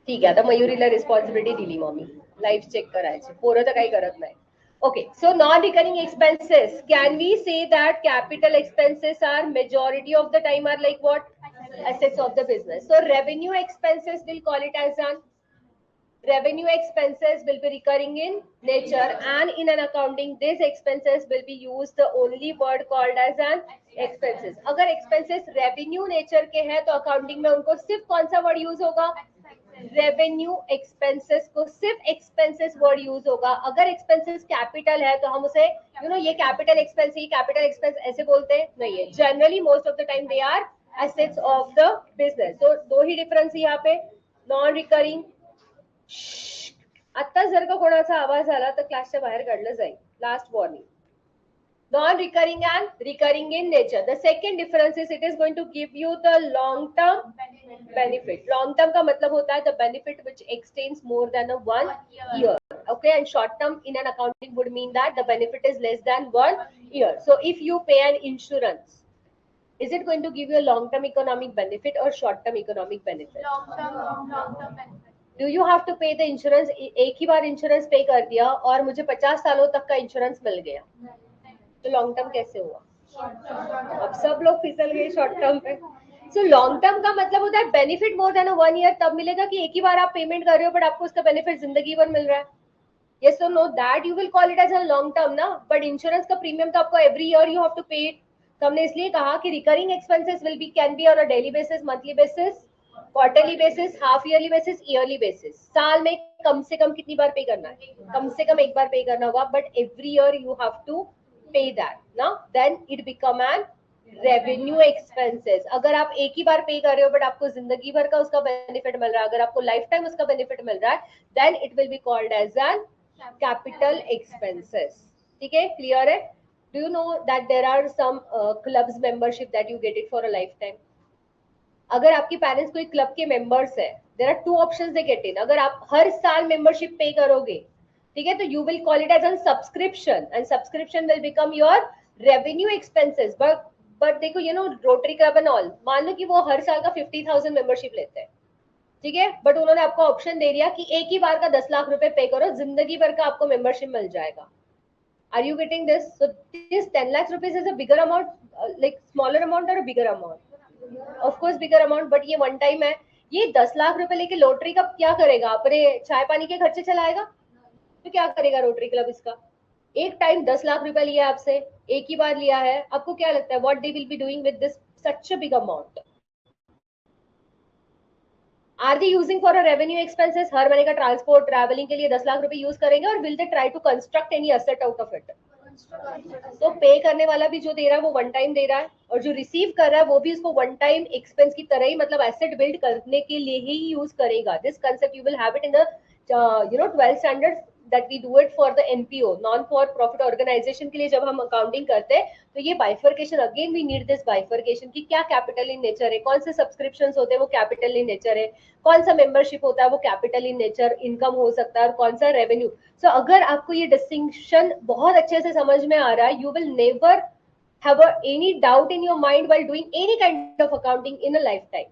ठीक आहे, आता मयुरीला रिस्पॉन्सिबिलिटी दिली मम्मी, लाईफ चेक करायची, पोरं तर काही करत नाही. Okay, so non-recurring expenses, can we say that capital expenses are majority of the time are like what? Assets of the business. So revenue expenses, we'll call it as an revenue expenses will be recurring in nature, and in an accounting these expenses will be used the only word called as an expenses. अगर expenses revenue nature के हैं तो accounting में उनको सिर्फ कौन सा word use होगा? रेवेन्यू एक्सपेंसेस को सिर्फ एक्सपेंसेस वर्ड यूज होगा. अगर एक्सपेंसेस कैपिटल है तो हम उसे ये कैपिटल एक्सपेंस, ये कैपिटल एक्सपेंस ऐसे बोलते हैं नहीं है. Generally most of the time they are assets of the business. तो दो ही डिफरन्स यहाँ पे. नॉन रिकरिंग, आता जर का कोणाचा आवाज आला तर क्लासच्या बाहेर काढलं जाईल. Last warning. Non-recurring and recurring in nature. The second difference is it is going to give you the long-term benefit. Long-term का मतलब होता है the benefit which extends more than a 1 year. Okay, and short-term in an accounting would mean that the benefit is less than 1 year. So if you pay an insurance, is it going to give you a long-term economic benefit or short-term economic benefit? long-term benefit. Do you have to pay the insurance? एक ही बार insurance पे कर दिया और मुझे 50 सालों तक का insurance मिल गया, तो लॉन्ग टर्म कैसे हुआ? अब सब लोग फिसल गए शॉर्ट टर्म पे. सो लॉन्ग टर्म का मतलब होता है बेनिफिट मोर देन 1 ईयर तब मिलेगा कि एक ही बार आप पेमेंट कर रहे हो बट आपको उसका बेनिफिट जिंदगी भर मिल रहा है. यस और no, that you will call it as a long term ना. बट इंश्योरेंस का प्रीमियम तो आपको every year you have to pay it. तो हमने इसलिए कहा कि recurring expenses will be can be on a daily basis, monthly basis, quarterly basis, half yearly basis, yearly basis. साल में कम से कम कितनी बार पे करना है? कम से कम एक बार पे करना होगा, but every year you have to pay that now, then it become an revenue expenses. अगर आप एक ही बार पे कर रहे हो बट आपको जिंदगी भर का उसका बेनिफिट मिल रहा है, अगर आपको लाइफ टाइम उसका बेनिफिट मिल रहा है, then it will be called as an capital expenses. ठीक है, क्लियर है? Do you know that there are some clubs membership that you get it for a lifetime? अगर आपके पेरेंट्स कोई क्लब के मेंबर्स है, there are 2 options they get in. अगर आप हर साल मेंबरशिप पे करोगे, ठीक है, तो you will call it as a subscription and subscription will become your revenue expenses. But देखो रोटरी क्लब एंड ऑल, मान लो कि वो हर साल का 50,000 मेंबरशिप लेते हैं, ठीक है, बट उन्होंने आपको ऑप्शन दे दिया कि एक ही बार का 10 लाख रुपए पे करो, जिंदगी भर का आपको मेंबरशिप मिल जाएगा. Are you getting this? So this 10 lakh rupees is a bigger amount, like smaller amount और bigger amount? Of course bigger amount, but ये वन टाइम है. ये 10 लाख रुपए लेके लोटरी का क्या करेगा? अपने चाय पानी के खर्चे चलाएगा? तो क्या करेगा रोटरी क्लब इसका? एक टाइम 10 लाख रुपए लिया आपसे, एक ही बार लिया है, आपको क्या लगता है what they will be doing with this such a big amount? Are they using for a revenue expenses? हर महीने का ट्रांसपोर्ट ट्रैवलिंग के लिए 10 लाख रुपए यूज करेंगे, और will they try to construct any asset out of it? तो pay करने वाला भी जो दे रहा है वो वन टाइम दे रहा है, और जो रिसीव कर रहा है वो भी उसको वन टाइम एक्सपेंस की तरह ही, मतलब एसेट बिल्ड करने के लिए ही यूज करेगा. This concept you will have it in the 12th standard that we do it for the NPO, non for profit organization के लिए जब हम अकाउंटिंग करते हैं, तो ये bifurcation, again we need this bifurcation कि क्या कैपिटल इन नेचर है, कौन से सब्सक्रिप्शंस होते हैं वो कैपिटल इन नेचर है, कौन सा मेंबरशिप होता है वो कैपिटल इन नेचर इनकम हो सकता है, और कौन सा रेवेन्यू. सो अगर आपको ये डिस्टिंक्शन बहुत अच्छे से समझ में आ रहा है, you will never have any doubt in your mind while doing any kind of accounting in a life time.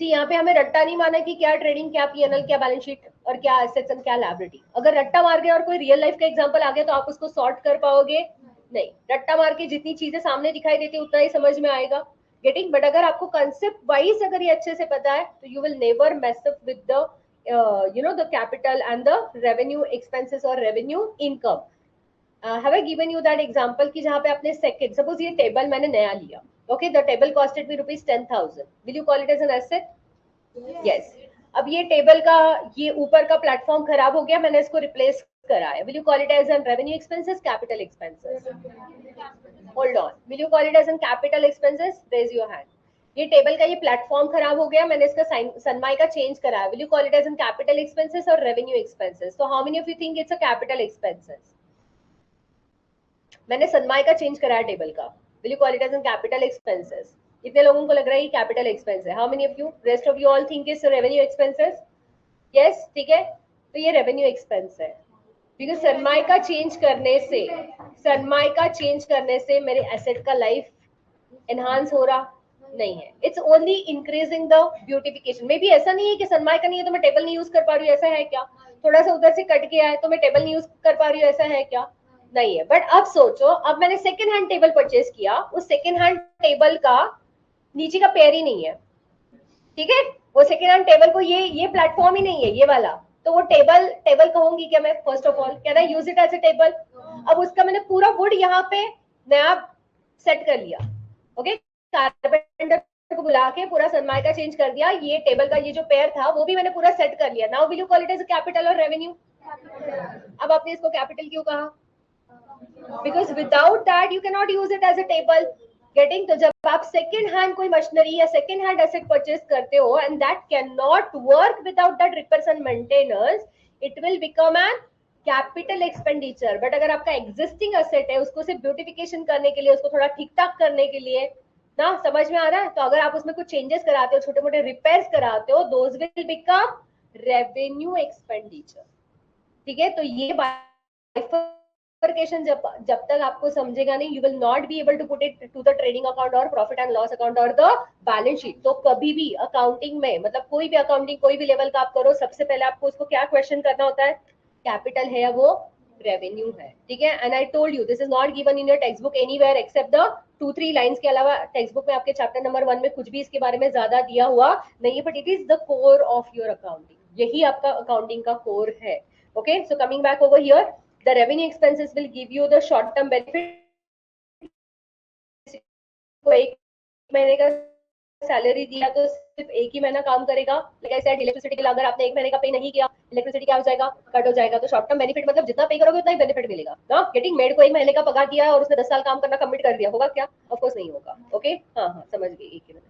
यहाँ पे हमें रट्टा नहीं माना कि क्या ट्रेडिंग, क्या पीएनएल, क्या बैलेंस शीट, और क्या एसेट्स एंड क्या लायबिलिटी. अगर रट्टा मार गए और कोई रियल लाइफ का एग्जांपल आ गया तो आप उसको सॉर्ट कर पाओगे? नहीं. रट्टा मार के जितनी चीजें सामने दिखाई देती है उतना ही समझ में आएगा. गेटिंग? बट अगर आपको कंसेप्ट वाइज अगर ये अच्छे से पता है तो you will never mess up with the the capital and the revenue expenses और revenue income. Have I given you that example कि जहाँ पे आपने सेकंड, सपोज ये टेबल मैंने नया लिया, okay, the table costed me ₹10,000. Will you call it as an asset? Yes. अब ये टेबल का ये ऊपर का प्लेटफॉर्म खराब हो गया, मैंने इसको रिप्लेस करा है. Will you call it as an revenue expenses, capital expenses? Hold on. Will you call it as an capital expenses? Raise your hand. ये टेबल का ये प्लेटफॉर्म खराब हो गया, मैंने इसका सनमाई का चेंज करा है. Will you call it as an capital expenses और रेवेन्यू एक्सपेंसेस? तो how many of you think it's a capital expenses? मैंने सनमाई का चेंज करा है टेबल का. Will you call it as an capital expenses? इतने लोगों को लग रहा है ये कैपिटल एक्सपेंस है. How many of you, rest of you all think it's revenue expenses? Yes, ठीक है, तो ये रेवेन्यू एक्सपेंस है. क्योंकि सनमाई का चेंज करने से मेरे एसेट का लाइफ एनहांस हो रहा, नहीं है, it's only increasing the beautification. May be ऐसा नहीं है कि सनमाई का नहीं है तो मैं टेबल नहीं यूज कर पा रही हूँ, ऐसा है क्या? थोड़ा सा उधर से कट गया है तो मैं टेबल नहीं यूज कर पा रही हूँ, ऐसा है क्या? नहीं है। बट अब सोचो, अब मैंने सेकेंड हैंड टेबल परचेज किया, उस सेकेंड हैंड टेबल का नीचे का पैर ही नहीं है, ठीक है? वो सेकेंड हैंड टेबल को ये प्लेटफॉर्म ही नहीं है, ये वाला, तो वो टेबल टेबल कहूंगी क्या मैं? First of all, can I use it as a table? अब उसका मैंने पूरा वुड यहाँ पे नया सेट कर लिया, ओके, कारपेंटर को बुला के पूरा सनमाइका चेंज कर दिया, ये टेबल का ये जो पेयर था वो भी मैंने पूरा सेट कर लिया। Now will you call it as capital और रेवेन्यू? अब आपने इसको कैपिटल क्यों कहा? Because without that you can not use it as a table. Getting? तो जब आप सेकेंड हैंड कोई मशीनरी या सेकेंड हैंड एसेट परचेज करते हो and that can not work without that repairs and maintenance, it will become an capital expenditure. But अगर आपका existing asset है, उसको सिर्फ ब्यूटिफिकेशन करने के लिए, उसको थोड़ा ठीक ठाक करने के लिए ना, समझ में आ रहा है? तो अगर आप उसमें कुछ चेंजेस कराते हो, छोटे मोटे रिपेयर्स कराते हो, those will become revenue expenditure, ठीक है? तो ये बाइफरकेशन जब जब तक आपको समझेगा नहीं, you will not be able to put it to the trading account और प्रॉफिट एंड लॉस अकाउंट और द बैलेंस शीट। तो कभी भी अकाउंटिंग में, मतलब कोई भी अकाउंटिंग कोई भी लेवल का आप करो, सबसे पहले आपको उसको क्या क्वेश्चन करना होता है? कैपिटल है या वो रेवेन्यू है, ठीक है? And I told you this is not given in your text book anywhere except the 2-3 lines के अलावा टेक्स्ट बुक में आपके चैप्टर नंबर 1 में कुछ भी इसके बारे में ज्यादा दिया हुआ नहीं है, but it is the core of your accounting, यही आपका अकाउंटिंग का कोर है। Okay, so coming back over here, the revenue expenses will give you the short term benefit। को एक महीने का सैलरी दिया तो सिर्फ एक ही महीना काम करेगा। लाइक आई सेड, इलेक्ट्रिसिटी के लिए अगर आपने एक महीने का पे नहीं किया, इलेक्ट्रिसिटी क्या हो जाएगा? कट हो जाएगा। तो शॉर्ट टर्म बेनिफिट मतलब जितना पे करोगे उतना ही बेनिफिट मिलेगा ना। गेटिंग? मेड को एक महीने का पगार दिया और उसने 10 साल काम करना कमिट कर दिया, होगा क्या? ऑफ कोर्स नहीं होगा। ओके, हाँ हाँ समझ गई, एक ही minute.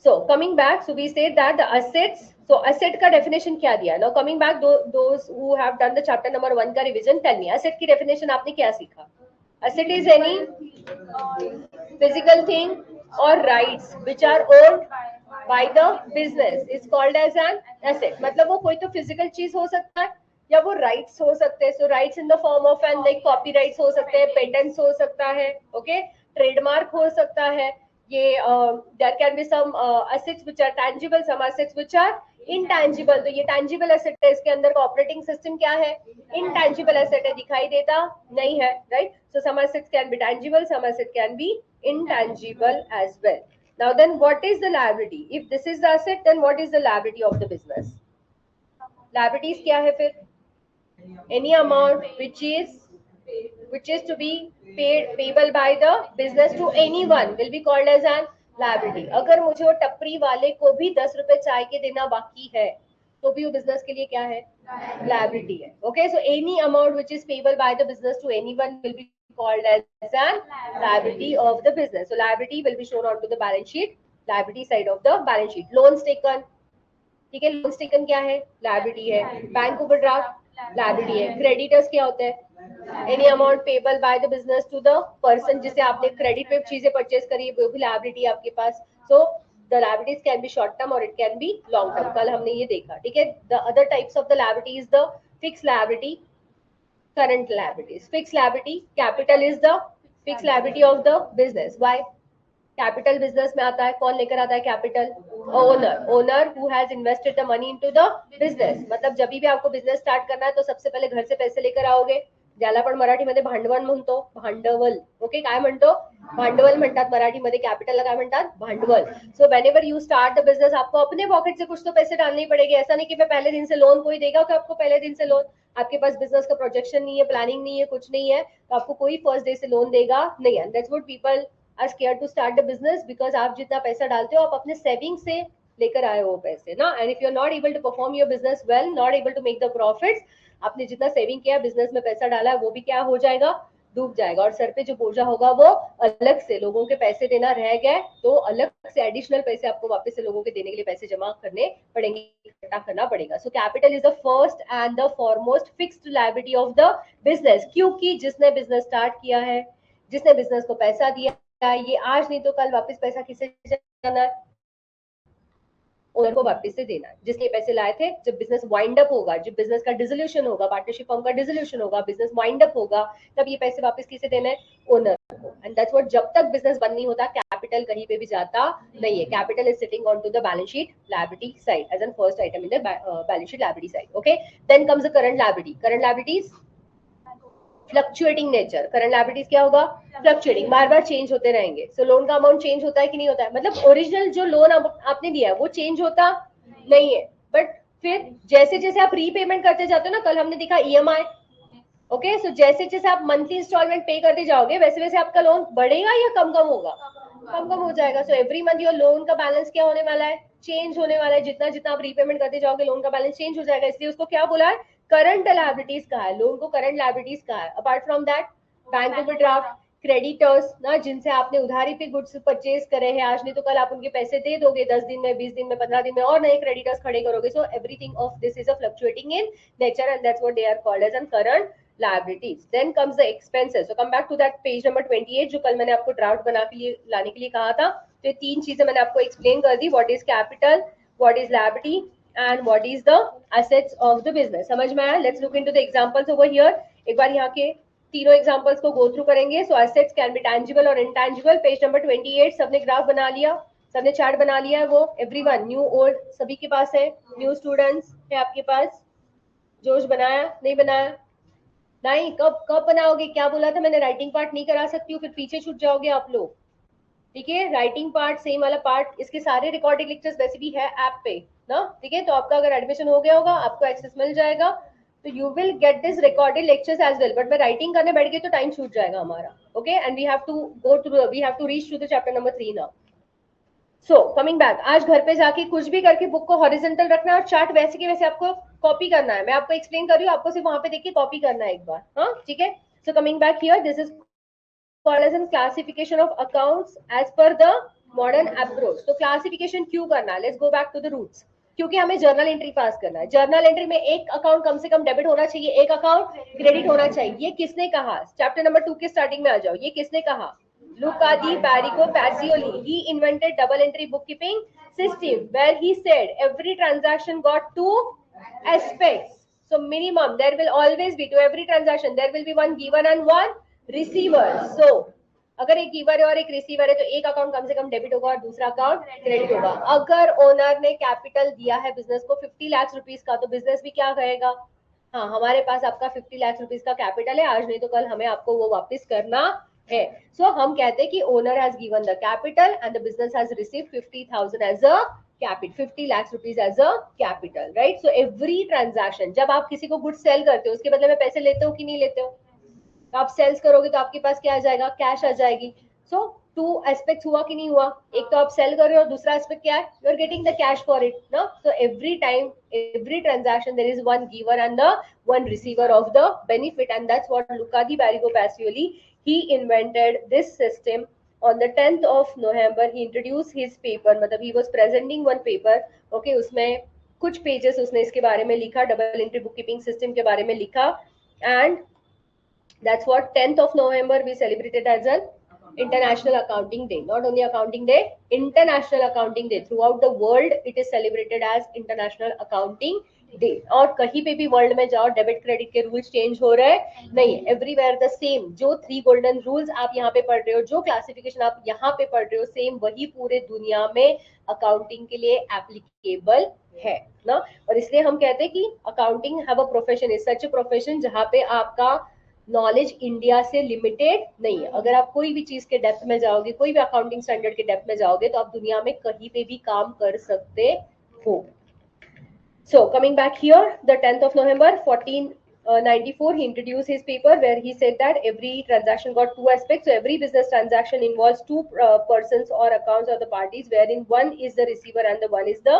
So coming back, so we said that the assets, so asset का definition क्या दिया? Now coming back, those who have done the chapter number 1 का revision, tell me asset की definition आपने क्या सीखा? Asset is any physical thing or rights which are owned by the business is called as an asset। मतलब वो कोई तो physical चीज हो सकता है या वो rights हो सकते हैं। So rights in the form of an like copyrights हो सकते हैं, patents हो सकता है, okay, trademark हो सकता है, ये there can be some assets which are tangible, some assets which are intangible। तो ये tangible asset है, इसके अंदर का operating system क्या है? Intangible asset है, दिखाई देता नहीं है, right? So some assets can be tangible, some assets can be intangible as well। Now then what is the liability? If this is the asset, then what is the liability of the business? Liabilities क्या है फिर? Any amount which is to be payable by the business to anyone will be called as an liability। अगर मुझे वो टपरी वाले को भी 10 रुपए चाय के देना बाकी है तो भी वो बिजनेस के लिए क्या है? Liability है। Okay, so any amount which is payable by the business to anyone will be called as an liability of the business। So liability will be shown onto the balance sheet, liability side of the balance sheet। Loans taken, ठीक है, loans taken क्या है? Liability है। Bank overdraft liability है। Creditors क्या होते हैं? Any amount payable by the business to the person जिसे आपने क्रेडिट पे चीजें परचेज करी, वो भी लायबिलिटी है आपके पास। So the liabilities can be short term और it can be long term, कल हमने ये देखा, ठीक है? The other types of the liability is the fix liability, current liabilities। Fixed liability, capital is the fixed liability of the business। Why? Capital business में आता है, कौन लेकर आता है capital? Owner. Owner who has invested the money into the business. मतलब जब भी आपको बिजनेस स्टार्ट करना है तो सबसे पहले घर से पैसे लेकर आओगे, ज्याला पण मराठीमध्ये भांडवल म्हणतो, भांडवल, ओके, काय म्हणतो? भांडवल म्हणतात मराठीमध्ये, कॅपिटलला काय म्हणतात? भांडवल। So whenever you start the business, आपको अपने पॉकेट से कुछ तो पैसे डालने ही पड़ेंगे। ऐसा नहीं कि मैं पहले दिन से लोन कोई देगा कि आपको पहले दिन से लोन, आपके पास बिजनेस का प्रोजेक्शन नहीं है, प्लानिंग नहीं है, कुछ नहीं है, तो आपको कोई फर्स्ट डे से लोन देगा नहीं है। That's what people are scared to start the business, because आप जितना पैसा डालते हो आप अपने सेविंग से लेकर आए हो पैसे ना। And if you are not able to perform your business well, not able to make the profits, आपने जितना सेविंग किया बिजनेस में पैसा डाला है वो भी क्या हो जाएगा? डूब जाएगा। और सर पे जो बोझा होगा वो अलग से, लोगों के पैसे देना रह गए तो अलग से एडिशनल पैसे आपको वापस से लोगों के देने के लिए पैसे जमा करने पड़ेंगे, इकट्ठा करना पड़ेगा। So capital is the first and the foremost fixed liability of the business, क्योंकि जिसने बिजनेस स्टार्ट किया है, जिसने बिजनेस को पैसा दिया, ये आज नहीं तो कल वापस पैसा किसे जाना है? ओनर को वापस से देना है, जिसने पैसे लाए थे। जब बिजनेस वाइंड अप होगा, जब बिजनेस का डिसोल्यूशन होगा, पार्टनरशिप फॉर्म का डिसोल्यूशन होगा, बिजनेस वाइंड अप होगा, तब ये पैसे वापस किसे देना है? ओनर को। एंड दैट्स व्हाट, जब तक बिजनेस बंद नहीं होता कैपिटल कहीं पे भी जाता नहीं है। Capital is sitting on to the balance sheet liability side as an first item in the balance sheet liability side. Okay, then comes the current liability. Current liabilities fluctuating nature. Current liabilities क्या होगा? Fluctuating, बार बार change होते रहेंगे। So loan का amount change होता है कि नहीं होता है? मतलब ओरिजिनल जो लोन आपने दिया है वो चेंज होता नहीं है, बट फिर जैसे जैसे आप रीपेमेंट करते जाते हो ना, कल हमने देखा ईएमआई। ओके, सो जैसे जैसे आप मंथली इंस्टॉलमेंट पे करते जाओगे वैसे वैसे आपका लोन बढ़ेगा या कम कम होगा? कम कम हो जाएगा। So every month your loan का बैलेंस क्या होने वाला है? चेंज होने वाला है। जितना जितना आप रीपेमेंट करते जाओगे लोन का बैलेंस चेंज हो जाएगा, इसलिए उसको क्या बोला है? करंट लायबिलिटीज कहा है, लोन को करंट लायबिलिटीज कहा है। Apart from that, bank overdraft, creditors ना, जिनसे आपने उधारी पे गुड्स परचेज करे हैं, आज नहीं तो कल आप उनके पैसे दे दोगे, 10 दिन में, 20 दिन में, 15 दिन में, और नए क्रेडिटर्स खड़े करोगे। So everything of this is a fluctuating in nature and that's what they are called as an current liabilities. Then comes the expenses. So come back to that page number 28 जो कल मैंने आपको draft बना के लिए लाने के लिए कहा था। तो ये तीन चीजें मैंने आपको एक्सप्लेन कर दी, what is capital, what is liability and what is the assets of the business. समझ में आया? Let's look into the examples over here. एक बार यहाँ के तीनों एग्जांपल्स को गो थ्रू करेंगे। So assets can be tangible और इनटैंजिबल। पेज नंबर 28 सबने ग्राफ बना लिया, सबने चार्ट बना लिया है वो? एवरीवन, न्यू ओल्ड सभी के पास है? न्यू स्टूडेंट्स है आपके पास? जोश बनाया? नहीं बनाया? नहीं, कब कब बनाओगे? क्या बोला था मैंने? राइटिंग पार्ट नहीं करा सकती हूँ, फिर पीछे छूट जाओगे आप लोग। ठीक है, राइटिंग पार्ट सेम वाला पार्ट, इसके सारे रिकॉर्डेड लेक्चर्स वैसे भी है ऐप पे ना। ठीक है, तो आपका अगर एडमिशन हो गया होगा आपको एक्सेस मिल जाएगा, तो you will get this recorded lectures as well. But मैं राइटिंग करने बैठ गई तो टाइम छूट जाएगा हमारा। Okay, and we have to go through, we have to reach to the chapter number 3 now. So coming back, आज घर पे जाके कुछ भी करके बुक को हॉरिजॉन्टल रखना है और चार्ट वैसे के वैसे आपको कॉपी करना है। मैं आपको एक्सप्लेन कर रही हूँ, आपको सिर्फ वहां पे देख के कॉपी करना है एक बार। हाँ ठीक है। So coming back here, this is called as an classification of accounts as per the modern approach. तो क्लासिफिकेशन क्यों करना है? Let's go back to the roots. क्योंकि हमें जर्नल एंट्री पास करना है। जर्नल एंट्री में एक अकाउंट कम से कम डेबिट होना चाहिए, एक अकाउंट क्रेडिट होना चाहिए। ये किसने कहा? चैप्टर नंबर 2 के स्टार्टिंग में आ जाओ। ये किसने कहा? Luca di Barrico Pacioli. He invented double entry bookkeeping system where he said every transaction got two aspects. So minimum there will always be, to every transaction there will be one giver and one receiver. So अगर एक giver है और एक receiver है तो एक account कम से कम debit होगा और दूसरा अकाउंट क्रेडिट होगा। अगर ओनर ने कैपिटल दिया है बिजनेस को 50 लाख रुपीस का, तो बिजनेस भी क्या कहेगा? हाँ, हमारे पास आपका 50 लाख रुपीस का कैपिटल है, आज नहीं तो कल हमें आपको वो वापस करना है। सो हम कहते हैं कि owner has given the capital and the business has received 50,000 as a capital, 50 lakh rupees as a capital, right? So every transaction, जब आप किसी को गुड सेल करते हो उसके बदले में पैसे लेते हो कि नहीं लेते हो? तो आप सेल्स करोगे तो आपके पास क्या आ जाएगा? कैश आ जाएगी। सो टू एस्पेक्ट हुआ कि नहीं हुआ? एक तो आप सेल कर रहे हो, दूसरा एस्पेक्ट क्या है? You are getting the cash for it ना। So every time, every transaction there is one giver and the one receiver of the benefit, and that's what Luca di Barrico Pacioli, he invented this system on the 10th of November. He introduced his paper, मतलब he was presenting one paper. Okay, उसमें कुछ pages उसने इसके बारे में लिखा, double entry book keeping system के बारे में लिखा, and that's what 10th of November we celebrated as an International Accounting Day. Not only Accounting Day, International Accounting Day. Throughout the world, it is celebrated as International Accounting Day. और कहीं पे भी world में जाओ, debit credit के rules change हो रहे नहीं है, एवरीवेयर द सेम। जो 3 गोल्डन रूल्स आप यहाँ पे पढ़ रहे हो, जो क्लासिफिकेशन आप यहाँ पे पढ़ रहे हो, सेम वही पूरे दुनिया में अकाउंटिंग के लिए एप्लीकेबल है ना। और इसलिए हम कहते हैं कि accounting have a profession, is such a profession जहाँ पे आपका नॉलेज इंडिया से लिमिटेड नहीं है। अगर आप कोई भी चीज के डेप्थ में जाओगे, कोई भी अकाउंटिंग स्टैंडर्ड के डेप्थ में जाओगे, तो आप दुनिया में कहीं पे भी काम कर सकते हो। So coming back here, the 10th of November 1494, he introduced his paper where he said that every transaction got two aspects. So every business transaction involves two persons or accounts of the parties, wherein one is the receiver and the one is the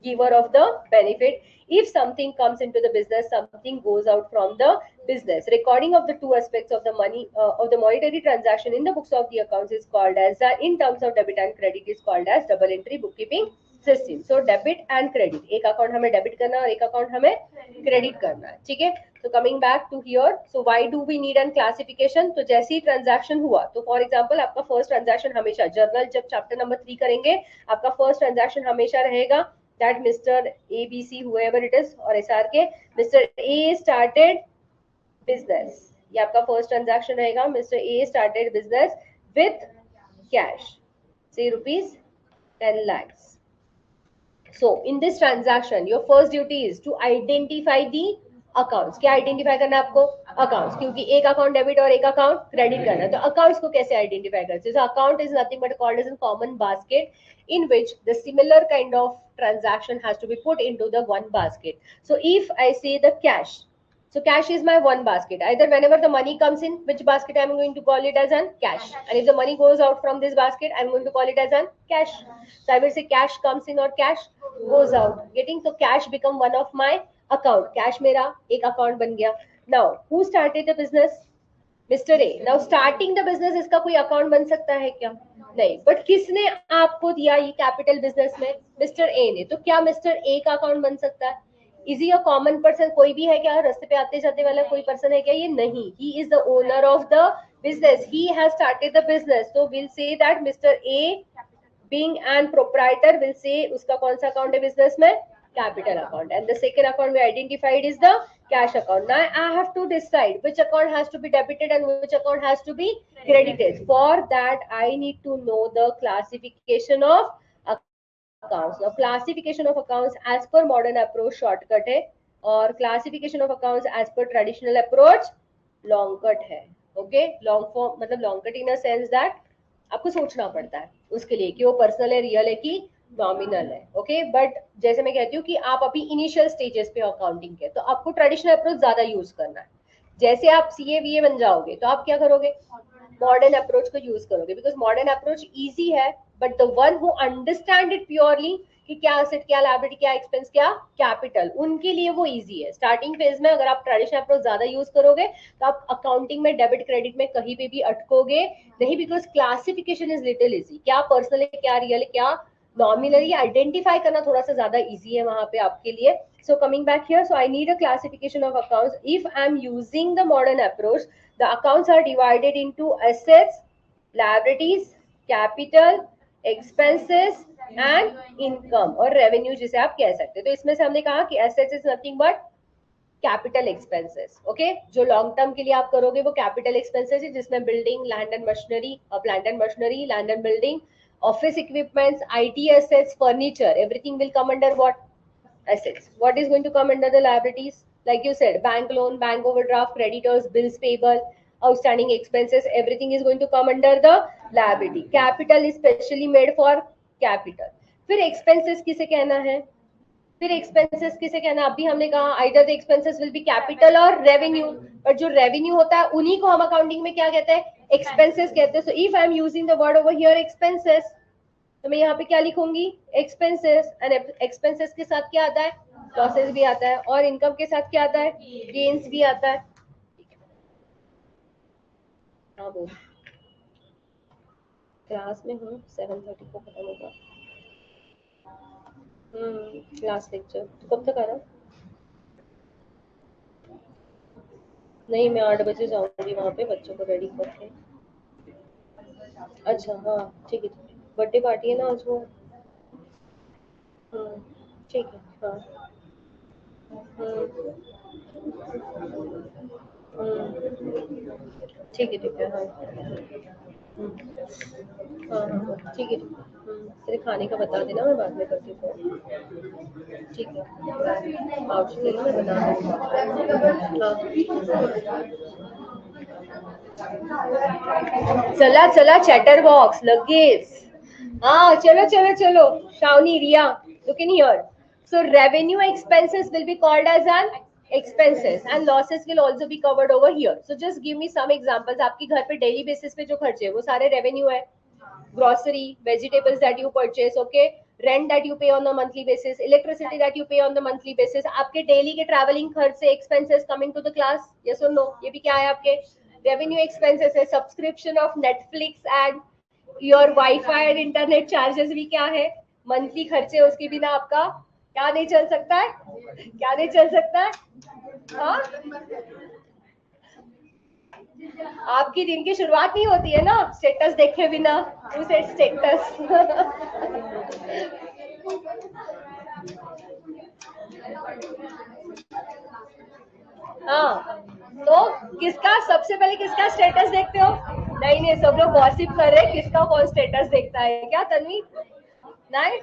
giver of the benefit. If something comes into the business, something goes out from the business. Recording of the two aspects of the money of the monetary transaction in the books of the accounts is called as in terms of debit and credit is called as double entry bookkeeping system. So debit and credit, एक account हमें debit करना है और एक account हमें credit करना है। ठीक है, तो coming back to here, so why do we need an classification? तो जैसे ही ट्रांजैक्शन हुआ, तो फॉर एग्जांपल आपका फर्स्ट ट्रांजैक्शन हमेशा, जर्नल जब चैप्टर नंबर 3 करेंगे, आपका फर्स्ट ट्रांजैक्शन हमेशा रहेगा that Mr. ABC, whoever it is, or SRK, Mr. A started business. ये आपका फर्स्ट ट्रांजैक्शन रहेगा. Mr. A started business with cash, say rupees 10 lakhs. So in this transaction, your first duty is to identify the accounts. क्या identify करना है आपको? Accounts, क्योंकि एक account debit और एक अकाउंट क्रेडिट करना है. तो अकाउंट्स को कैसे आइडेंटिफाई करते हैं? Account is nothing but called as a common basket in which the similar kind of transaction has to be put into the one basket. So if I say the cash, so cash is my one basket. Either whenever the money comes in, which basket I'm going to call it as an cash. And if the money goes out from this basket, I'm going to call it as an cash. So I will say cash comes in or cash goes out. Getting, so cash become one of my account. Cash मेरा एक account बन गया. Now who started the business? Mr. A. Now starting the business, इसका कोई account बन सकता है क्या? नहीं. But किसने आपको दिया ये capital business में? Mr. A ने. तो क्या Mr. A का account बन सकता है? Is he a common person? कोई भी है क्या? रास्ते पे आते जाते वाला कोई person है क्या? ये नहीं. He is the owner of the business. He has started the business. So we'll say that Mr. A being an proprietor will say उसका कौन सा account है business में? Capital account. And the second account we identified is the cash account. Now I have to decide which account has to be debited and which account has to be credited. For that I need to know the classification of accounts. Now classification of accounts as per modern approach shortcut है, और classification of accounts as per traditional approach long cut है. Okay, long form मतलब long cut in a sense that आपको सोचना पड़ता है उसके लिए कि वो पर्सनल है, रियल है कि नॉमिनल है. ओके, बट जैसे मैं कहती हूँ कि आप अभी इनिशियल स्टेजेस पे अकाउंटिंग के, तो आपको ट्रेडिशनल अप्रोच ज्यादा यूज करना है. जैसे आप सीए वीए बन जाओगे तो आप क्या करोगे? मॉडर्न अप्रोच को यूज करोगे, बिकॉज मॉडर्न अप्रोच इजी है, but the one who understand it purely कि क्या एसेट, क्या लायबिलिटी, क्या एक्सपेंस, क्या कैपिटल, उनके लिए वो इजी है. स्टार्टिंग फेज में अगर आप ट्रेडिशनल अप्रोच ज्यादा यूज करोगे तो आप अकाउंटिंग में डेबिट क्रेडिट में कहीं पे भी अटकोगे नहीं, because classification is little easy. क्या पर्सनल है, क्या रियल है, क्या नॉमिनल, ये आइडेंटिफाई करना थोड़ा सा ज्यादा इजी है वहां पे आपके लिए. So coming back here, so I need a classification of accounts. If I'm using the modern approach, the accounts are divided into assets, liabilities, capital, expenses and income और revenue जिसे आप कह सकते हैं. तो इसमें से हमने कहा कि assets is nothing but capital expenses. Okay, जो लॉन्ग टर्म के लिए आप करोगे वो कैपिटल एक्सपेंसेस है, जिसमें building, land and machinery, plant and machinery, land and building, office equipments, IT assets, furniture, everything will come under what? Assets. What is going to come under the liabilities? Like you said, bank loan, bank overdraft, creditors, bills payable, outstanding expenses, everything is going to come under the liability. Capital is specially made for capital. फिर expenses किसे कहना है? फिर expenses किसे कहना? अभी हमने कहा either the expenses will B capital और रेवेन्यू, बट जो रेवेन्यू होता है उन्हीं को हम अकाउंटिंग में क्या कहते हैं? एक्सपेंसेस कहते हैं. सो if I am using the word over here expenses, तो मैं यहाँ पे क्या लिखूंगी? एक्सपेंसेस. एंड एक्सपेंसेस के साथ क्या आता है? लॉसेस भी आता है, और इनकम के साथ क्या आता है? गेन्स भी आता है. हाँ बोल, क्लास में हूँ, 7:30 को खत्म होगा. क्लास लेक्चर तो कब तक आ रहा? नहीं, मैं 8 बजे जाऊंगी वहाँ पे बच्चों को रेडी करके. अच्छा हाँ ठीक है, बर्थडे पार्टी है ना आज वो. ठीक है. हाँ ठीक है. हाँ हाँ हाँ ठीक है. तेरे खाने का बता देना, मैं बाद में करती हूँ. ठीक है, पाउच नहीं है, मैं बता दूँगी. हाँ चला चला चैटर बॉक्स लगेच. हाँ चलो चलो चलो. Shawnee, Ria, look in here. So revenue expenses will be called as an expenses and losses will also be covered over here. So just give me some examples. आपकी घर पे daily basis पे जो खर्चे वो सारे revenue है. Grocery, vegetables that you purchase, okay, rent that you pay on a monthly basis, electricity that you pay on the monthly basis. आपके daily के traveling खर्च से expenses coming to the class, yes or no? ये भी क्या है आपके? Revenue expenses है. Subscription of Netflix and your wifi and internet charges भी क्या है? मंथली खर्चे. उसके बिना आपका क्या नहीं चल सकता है? क्या नहीं चल सकता है? हाँ, आपकी दिन की शुरुआत नहीं होती है ना स्टेटस देखे बिना. Who said status? हाँ, तो किसका सबसे पहले किसका स्टेटस देखते हो? नहीं नहीं, सब लोग गॉसिप कर रहे हैं, किसका कौन स्टेटस देखता है क्या तन्वी? नाही,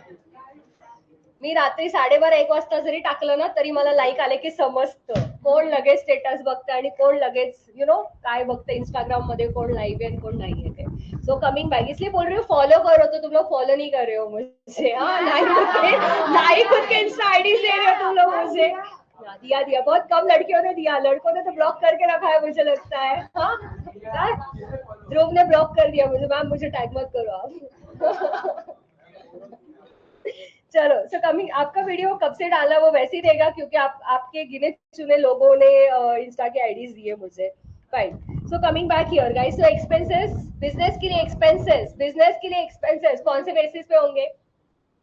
मी रात्री 12:30-1 वाजता जरी टाकलं ना तरी मला लाईक आले की समजतं कोण लगेच स्टेटस बघतं आणि कोण लगेच यू नो काय बघतं इंस्टाग्राम मध्ये, कोण लाईव्ह आहे कोण नाही आहे ते. सो कमिंग बैक, इसलिए बोल रही हूँ फॉलो करो, तो तुम लोग फॉलो नहीं कर रहे हो मुझे. हाँ, नहीं खुद के इंस्टा आईडी दे रहे हो तुम लोग मुझे. दिया दिया, बहुत कम लड़कियों ने दिया, लड़कों ने तो ब्लॉक करके रखा है मुझे लगता है. हाँ, ध्रुव ने ब्लॉक कर दिया मुझे, मैम मुझे टैग मत करो आप. चलो, सो कमिंग, आपका वीडियो कब से डालना वो वैसे ही देगा क्योंकि आपके गिने चुने लोगों ने इंस्टा के आईडीज दिए मुझे. Fine. So coming back here guys, so expenses, business के लिए एक्सपेंसेस कौन से बेसिस पे होंगे?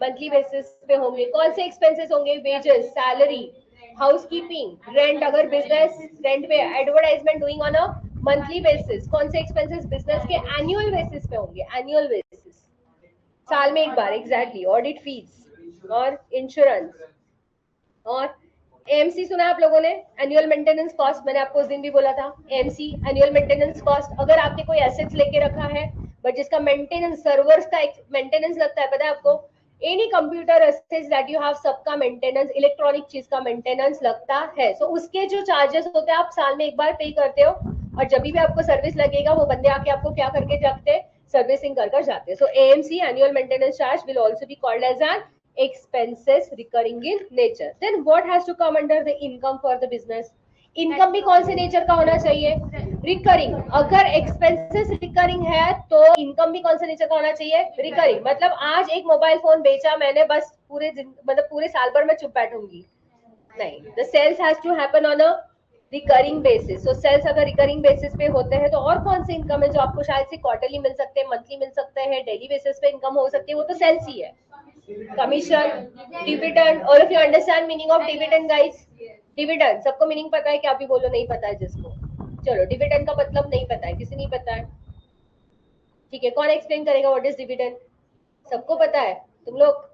मंथली बेसिस पे होंगे. कौन से एक्सपेंसेस होंगे? Wages, salary, housekeeping, rent. अगर बिजनेस रेंट पे, advertisement doing on a monthly basis. कौन से एक्सपेंसेस बिजनेस के एनुअल बेसिस पे होंगे? एनुअल बेसिस, साल में एक बार. एग्जैक्टली. ऑडिट फीस और इंश्योरेंस और एएमसी सुना है आप लोगों ने? Annual maintenance cost. मैंने आपको उस दिन भी बोला था एएमसी, एनुअल मेंटेनेंस कॉस्ट. अगर आपने कोई एसेट्स लेके रखा है बट जिसका मेंटेनेंस, सर्वर्स का मेंटेनेंस लगता है, पता है आपको? Any computer assets that you have, सबका मेंटेनेंस, इलेक्ट्रॉनिक चीज का मेंटेनेंस लगता है. सो उसके जो चार्जेस होते हैं आप साल में एक बार पे करते हो, और जब भी आपको सर्विस लगेगा वो बंदे आके आपको क्या करके जाते हैं? सर्विसिंग कर जाते हैं. So AMC, annual maintenance charge, will also be called as an expenses recurring in nature. Then what has to come under the income for the business? Income भी कौन से नेचर का होना चाहिए? रिकरिंग. अगर एक्सपेंसेस रिकरिंग है तो income भी कौन से नेचर का होना चाहिए? रिकरिंग. मतलब आज एक मोबाइल फोन बेचा मैंने, बस मतलब पूरे साल भर मैं चुप बैठूंगी? नहीं. The sales has to happen on a recurring basis. तो सेल्स अगर रिकरिंग बेसिस पे होते हैं तो और कौन से इनकम है जो आपको शायद से क्वार्टरली मिल सकते हैं, मंथली मिल सकते हैं, डेली बेसिस पे इनकम हो सकती है? वो तो सेल्स ही है. Commission, dividend. All of you understand meaning of dividend guys? Dividend सबको मीनिंग पता है? क्या भी बोलो नहीं पता है जिसको? चलो, डिविडेंड का मतलब नहीं पता है, किसी नहीं पता है? ठीक है, कौन एक्सप्लेन करेगा व्हाट इज डिविडेंड? सबको पता है? तुम लोग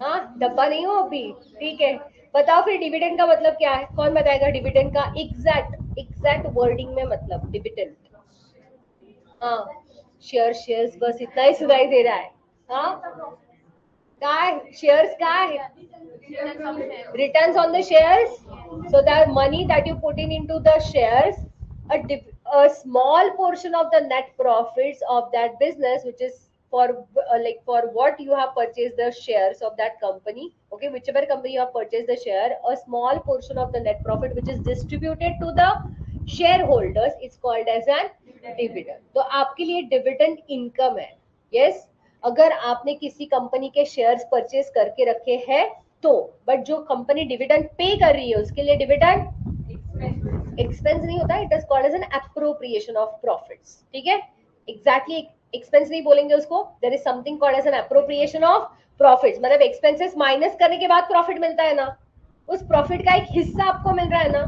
हाँ, डब्बा नहीं हो अभी? ठीक है, बताओ फिर डिविडेंड का मतलब क्या है? कौन बताएगा डिविडेंड का एग्जैक्ट वर्डिंग में मतलब? डिविडेंड, हाँ, शेयर्स, बस इतना ही सुनाई दे रहा है. हाँ, काय शेयर्स, काय returns on the shares. So that money that you put into the shares, a small portion of the net profits of that business, which is for like for what you have purchased the shares of that company. Okay, whichever company you have purchased the share, a small portion of the net profit which is distributed to the shareholders is called as an dividend. तो आपके लिए dividend income है. Yes, अगर आपने किसी company के shares purchase करके रखे हैं तो, बट जो कंपनी डिविडेंड पे कर रही है उसके लिए डिविडेंड एक्सपेंस नहीं होता. It is called as an appropriation of profits. ठीक है, एग्जैक्टली एक्सपेंस नहीं बोलेंगे उसको. There is something called as an appropriation of profits. मतलब एक्सपेंसेस माइनस करने के बाद प्रॉफिट मिलता है ना, उस प्रॉफिट का एक हिस्सा आपको मिल रहा है ना.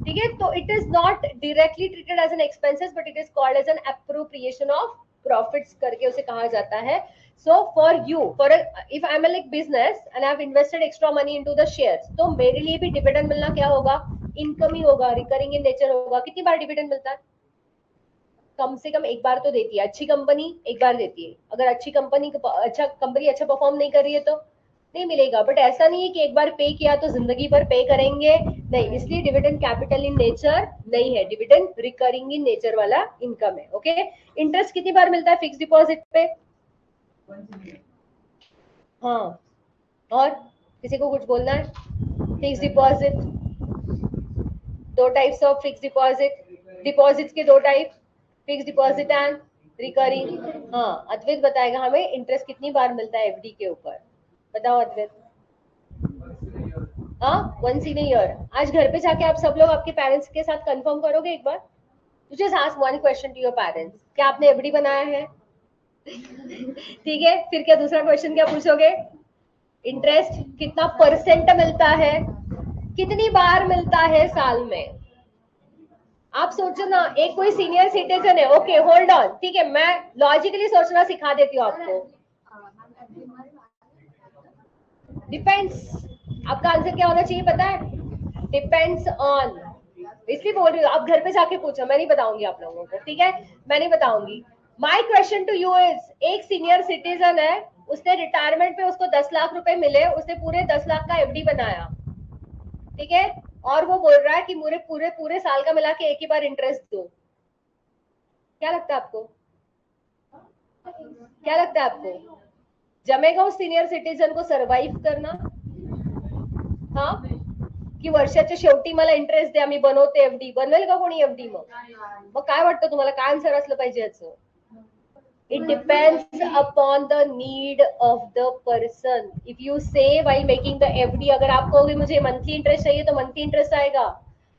ठीक है, तो it is not directly treated as an expenses but it is called as an appropriation of profits करके उसे कहा जाता है. So for you, if I'm a like business and I've invested extra money into the shares, तो मेरे लिए भी dividend मिलना क्या होगा? इनकम ही होगा, रिकरिंग इन नेचर होगा. कितनी बार डिविडेंड मिलता है? कम से कम एक बार तो देती है. अच्छी कंपनी एक बार देती है. अगर अच्छी कंपनी अच्छा परफॉर्म नहीं कर रही है तो नहीं मिलेगा. बट ऐसा नहीं है कि एक बार पे किया तो जिंदगी भर पे करेंगे, नहीं. इसलिए डिविडेंड कैपिटल इन नेचर नहीं है, डिविडेंड रिकरिंग इन नेचर वाला इनकम है. ओके, इंटरेस्ट कितनी बार मिलता है फिक्स डिपॉजिट पे? हाँ, और किसी को कुछ बोलना है? फिक्स डिपॉजिट, दो types of fix deposit. Deposits के दो type, fix deposit and recurring. हाँ, अद्वैत बताएगा हमें इंटरेस्ट कितनी बार मिलता है एफडी के ऊपर. बताओ अद्वैत. हाँ, वंस इन ईयर. आज घर पे जाके आप सब लोग आपके पेरेंट्स के साथ कंफर्म करोगे एक बार? Just ask one question to your parents, क्या आपने एफडी बनाया है? ठीक है, फिर क्या दूसरा क्वेश्चन क्या पूछोगे? इंटरेस्ट कितना परसेंट मिलता है, कितनी बार मिलता है साल में? आप सोचो ना, एक कोई सीनियर सिटीजन है. Okay, hold on. ठीक है, मैं लॉजिकली सोचना सिखा देती हूँ आपको. डिपेंड्स। आपका आंसर क्या होना चाहिए पता है? Depends on. इसलिए बोल रही हूँ, आप घर पे जाके पूछो, मैं नहीं बताऊंगी आप लोगों को, ठीक है? मैं नहीं बताऊंगी। My question to you is, एक सीनियर सिटीजन है, उसने रिटायरमेंट पे उसको 10 लाख रुपए मिले, उसने पूरे 10 लाख का एफडी बनाया, ठीक है? और वो बोल रहा है कि मुझे पूरे पूरे साल का मिला के एक ही बार इंटरेस्ट दो। क्या लगता है आपको? क्या लगता है आपको? जमेगा उस सीनियर सिटीजन को सर्वाइव्ह करना? हाँ, की वर्षाच्या शेवटी मला इंटरेस्ट द्या, मी बनवते एफडी. बनवेल का कोणी एफडी? मग काय वाटतं तुम्हाला, काय आन्सर असलं पाहिजे याचं? It depends upon the need of the person. If you say while making the FD, अगर आप कहोगे मुझे मंथली इंटरेस्ट चाहिए तो मंथली इंटरेस्ट आएगा.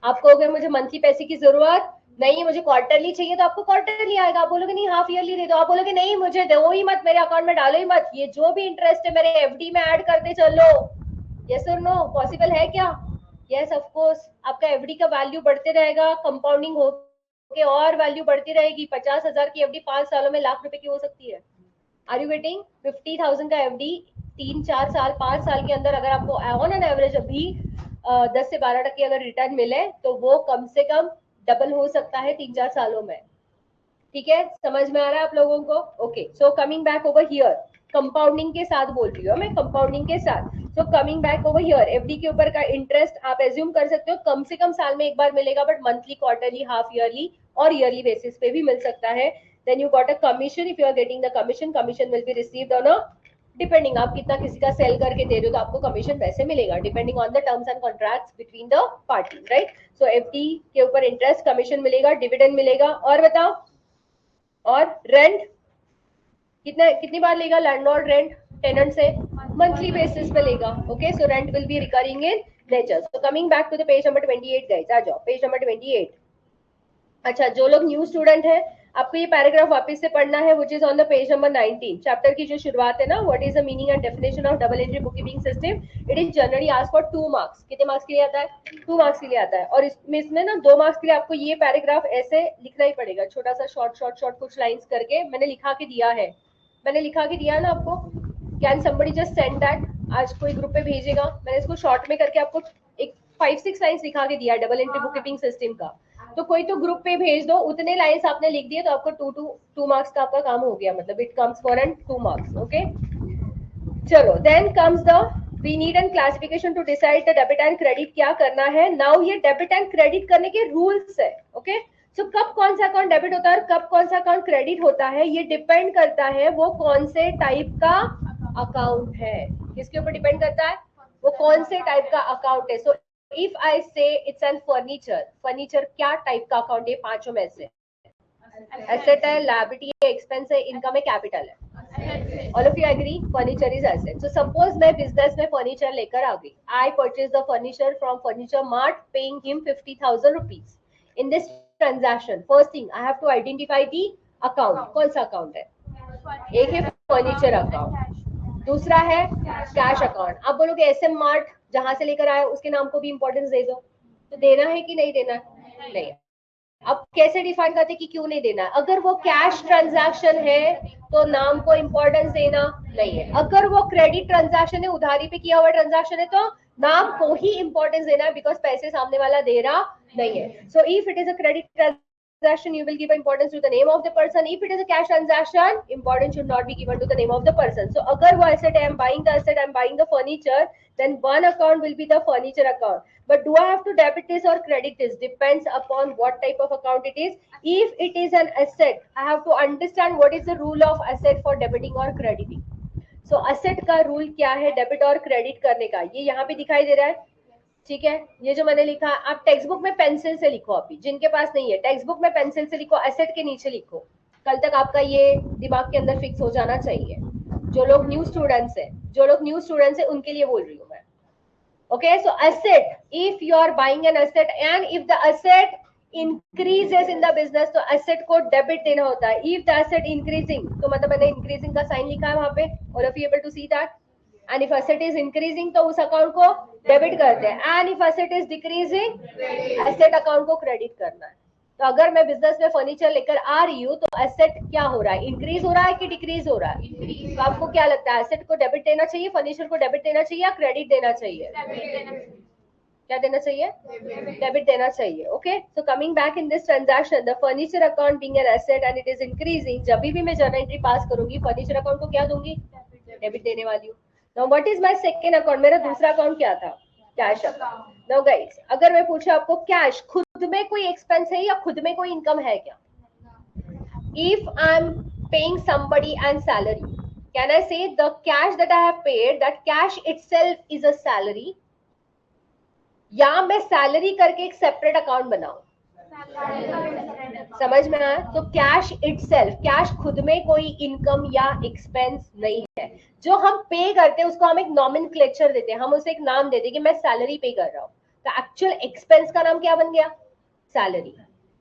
आप कहोगे मुझे मंथली पैसे की जरूरत नहीं, मुझे क्वार्टरली चाहिए, तो आपको क्वार्टरली आएगा. आप बोलोगे नहीं हाफ ईयरली दे दो, आप बोलोगे नहीं मुझे दो ही मत, मेरे अकाउंट में डालो ही मत, ये जो भी इंटरेस्ट है मेरे एफडी में ऐड करते चलो. यस और नो? पॉसिबल है क्या? Yes of course. आपका एफडी का वैल्यू बढ़ते रहेगा, कंपाउंडिंग हो के और वैल्यू बढ़ती रहेगी. 50,000 की एफडी 5 सालों में लाख रुपए की हो सकती है. Are you getting? 50,000 का एफडी 3-4 साल 5 साल के अंदर अगर आपको ऑन एन एवरेज अभी 10 से 12% अगर रिटर्न मिले तो वो कम से कम डबल हो सकता है 3-4 सालों में. ठीक है, समझ में आ रहा है आप लोगों को? Okay, so coming back over here, compounding के साथ बोल रही हूँ मैं, कंपाउंडिंग के साथ. सो coming back over here, FD के ऊपर का इंटरेस्ट आप एज्यूम कर सकते हो कम से कम साल में एक बार मिलेगा, but monthly, quarterly, half yearly और ईयरली बेसिस पे भी मिल सकता है. Then you got a commission. If you are getting the commission, commission will be received on a depending, आप कितना किसी का सेल करके दे रहे हो तो आपको कमीशन वैसे मिलेगा, depending on the terms and contracts between the party, right? So FD के ऊपर इंटरेस्ट, कमीशन मिलेगा, डिविडेंड मिलेगा. और बताओ, और रेंट कितनी बार लेगा लैंडलॉर्ड रेंट टेनेंट से? मंथली बेसिस पे लेगा. Okay, so rent will be recurring in nature. So coming back to the page number 28 guys, आ जाओ पेज नंबर 28. अच्छा, जो लोग न्यू स्टूडेंट है, आपको ये पैराग्राफ वापस से पढ़ना है, which is on the page number 19. Chapter की जो शुरुआत है ना, what is the meaning and definition of double entry book keeping system. It is generally asked for 2 marks. कितने मार्क्स के लिए आता है? 2 मार्क्स के लिए आता है. और इसमें ना 2 मार्क्स के लिए आपको ये पैराग्राफ ऐसे लिखना ही पड़ेगा, छोटा सा शॉर्ट कुछ लाइंस करके. मैंने लिखा के दिया है, मैंने लिखा के दिया ना आपको. Can somebody just send that? आज कोई ग्रुप पे भेजेगा, मैंने इसको शॉर्ट में करके आपको एक 5-6 लाइंस लिखा के दिया है double entry book keeping system का. तो कोई तो ग्रुप पे भेज दो, उतने लाइंस आपने लिख दिए तो आपको 2 मार्क्स का आपका काम हो गया, मतलब it comes for an 2 marks. Okay, चलो, then comes the we need an classification to decide the debit and credit. क्या करना है नाउ? ये डेबिट एंड क्रेडिट करने के रूल्स है. ओके, सो कब कौन सा अकाउंट डेबिट होता है और कब कौन सा अकाउंट क्रेडिट होता है, ये डिपेंड करता है वो कौन से टाइप का अकाउंट है. किसके ऊपर डिपेंड करता है? वो कौन से टाइप का अकाउंट है. सो इफ आई से इट्स एन फर्नीचर, फर्नीचर क्या टाइप का अकाउंट है? 5 में से एसेट है, लायबिलिटी है, एक्सपेंस है, इनकम है, कैपिटल है. All of you agree? Furniture is asset. So suppose मैं business में furniture लेकर आ गई. I purchase the furniture from Furniture Mart, paying him 50,000 rupees. In this transaction, first thing I have to identify the account. कौन सा account है? एक है furniture account, दूसरा है कैश अकाउंट. आप बोलोगे SM Mart जहां से लेकर आए उसके नाम को भी इंपॉर्टेंस दे दो, तो देना है कि नहीं देना? नहीं. अब कैसे डिफाइन करते कि क्यों नहीं देना? अगर वो कैश ट्रांजैक्शन है तो नाम को इंपॉर्टेंस देना नहीं है. अगर वो क्रेडिट ट्रांजैक्शन है, उधारी पे किया हुआ ट्रांजैक्शन है, तो नाम को ही इंपॉर्टेंस देना है, बिकॉज पैसे सामने वाला दे रहा नहीं है. So if it is a credit transaction, you will give importance to the name of the person. If it is a cash transaction, importance should not be given to the name of the person. So agar wo asset, I am buying the asset, I am buying the furniture, then one account will be the furniture account. But do I have to debit this or credit this? Depends upon what type of account it is. If it is an asset, I have to understand what is the rule of asset for debiting or crediting. So asset का rule क्या है debit और credit करने का, ये यहाँ पे दिखाई दे रहा है. ठीक है, ये जो मैंने लिखा, आप टेक्स्ट बुक में पेंसिल से लिखो. अभी जिनके पास नहीं है, टेक्स्ट बुक में पेंसिल से लिखो, एसेट के नीचे लिखो. कल तक आपका ये दिमाग के अंदर फिक्स हो जाना चाहिए. जो लोग न्यू स्टूडेंट्स है उनके लिए बोल रही हूँ मैं. Okay, so asset, if you are buying an asset and if the asset increases in the business, तो एसेट को डेबिट देना होता है. इफ द एसेट इंक्रीजिंग, तो मतलब मैंने इंक्रीजिंग का साइन लिखा है वहां पे, और if you able to see that. And if asset is increasing तो उस अकाउंट को डेबिट करते हैं. And if asset is decreasing, asset account को क्रेडिट करना है. तो अगर मैं बिजनेस में फर्नीचर लेकर आ रही हूँ तो एसेट क्या हो रहा है, इंक्रीज हो रहा है कि डिक्रीज हो रहा है? तो आपको क्या लगता है, एसेट को डेबिट देना चाहिए, फर्नीचर को डेबिट देना चाहिए या क्रेडिट देना चाहिए? क्या देना चाहिए? डेबिट देना चाहिए. Okay, so coming back in this transaction, the furniture account being an asset and it is increasing, जब भी मैं जर्नल एंट्री पास करूंगी फर्नीचर अकाउंट को क्या दूंगी? डेबिट देने वाली हूँ. Now what is my second account, मेरा दूसरा अकाउंट क्या था? Cash account. नाउ गाइस, अगर मैं पूछूं आपको कैश खुद में कोई एक्सपेंस है या खुद में कोई इनकम है क्या? If I'm paying somebody and salary, can I say the cash that I have paid, that cash itself is a salary? या मैं सैलरी करके एक सेपरेट अकाउंट बनाऊं? समझ में आया? तो कैश इटसेल्फ, कैश खुद में कोई इनकम या एक्सपेंस नहीं है. जो हम पे करते हैं उसको हम एक नॉमेनक्लेचर देते हैं, हम उसे एक नाम देते हैं कि मैं सैलरी पे कर रहा हूँ. तो एक्चुअल एक्सपेंस का नाम क्या बन गया? Salary.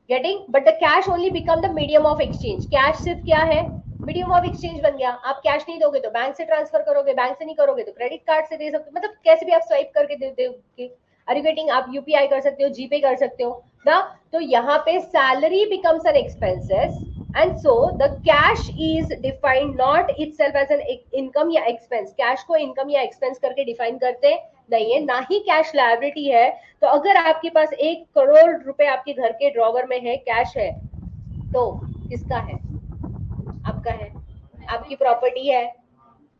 Getting? But the cash only become the medium of exchange. Cash सिर्फ क्या है? मीडियम ऑफ एक्सचेंज बन गया. आप कैश नहीं दोगे तो बैंक से ट्रांसफर करोगे, बैंक से नहीं करोगे तो क्रेडिट कार्ड से दे सकते हो, मतलब कैसे भी आप स्वाइप करके दे दोगे. Are you getting? आप यूपीआई कर सकते हो, जीपे कर सकते हो ना. तो यहाँ पे salary becomes an expenses and so the cash is defined not itself as an income या एक्सपेंस. कैश को इनकम या एक्सपेंस करके डिफाइन करते नहीं है, ना ही कैश लायबिलिटी है. तो अगर आपके पास 1 करोड़ रुपए आपके घर के ड्रॉवर में है, कैश है, तो किसका है? आपका है, आपकी प्रॉपर्टी है.